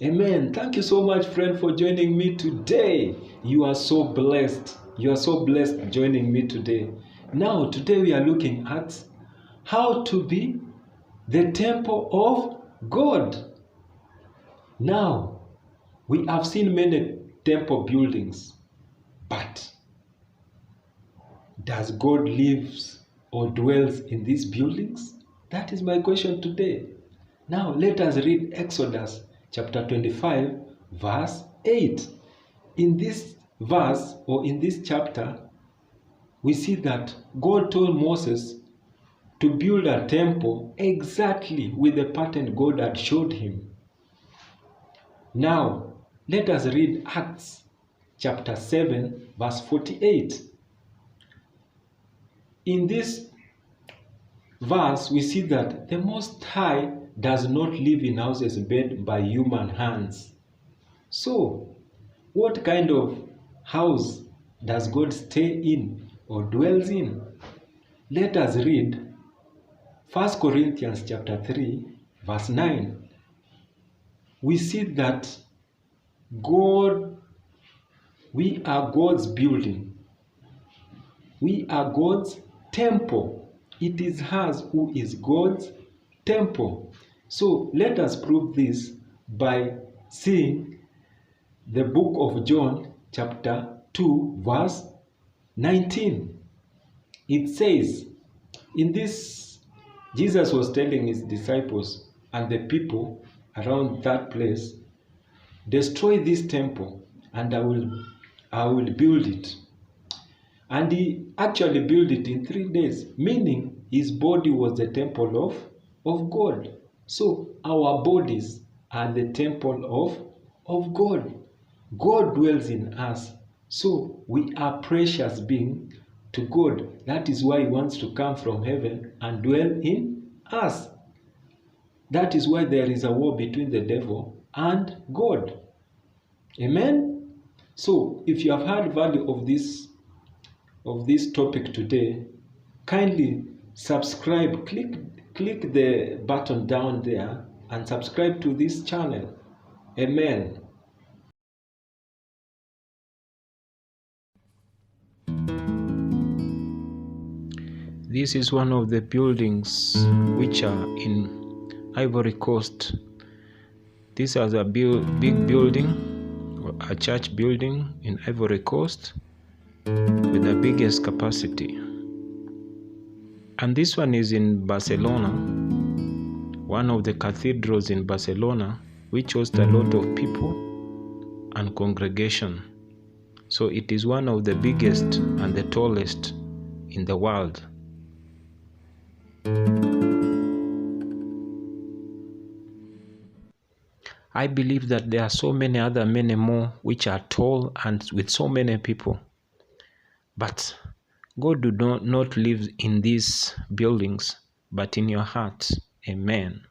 Amen. Thank you so much, friend, for joining me today. You are so blessed. You are so blessed joining me today. Now, today we are looking at how to be the temple of God. Now, we have seen many temple buildings, but does God lives or dwells in these buildings? That is my question today. Now let us read Exodus chapter 25 verse 8. In this verse or in this chapter, we see that God told Moses to build a temple exactly with the pattern God had showed him. Now let us read Acts chapter 7 verse 48. In this verse, we see that the Most High does not live in houses built by human hands. So, what kind of house does God stay in or dwells in? Let us read 1 Corinthians chapter 3, verse 9. We see that we are God's building. We are God's temple. It is us who is God's temple. So let us prove this by seeing the book of John chapter 2 verse 19. It says, in this, Jesus was telling his disciples and the people around that place, destroy this temple and I will build it. And he actually built it in 3 days, meaning his body was the temple of God. So our bodies are the temple of God. God dwells in us. So we are precious beings to God. That is why he wants to come from heaven and dwell in us. That is why there is a war between the devil and God. Amen? So if you have heard value of this topic today, kindly subscribe, click the button down there and subscribe to this channel. Amen. This is one of the buildings which are in Ivory Coast. This is a big building, a church building in Ivory Coast with the biggest capacity. And this one is in Barcelona, one of the cathedrals in Barcelona, which hosts a lot of people and congregation. So it is one of the biggest and the tallest in the world. I believe that there are many more which are tall and with so many people. But God do not live in these buildings, but in your heart. Amen.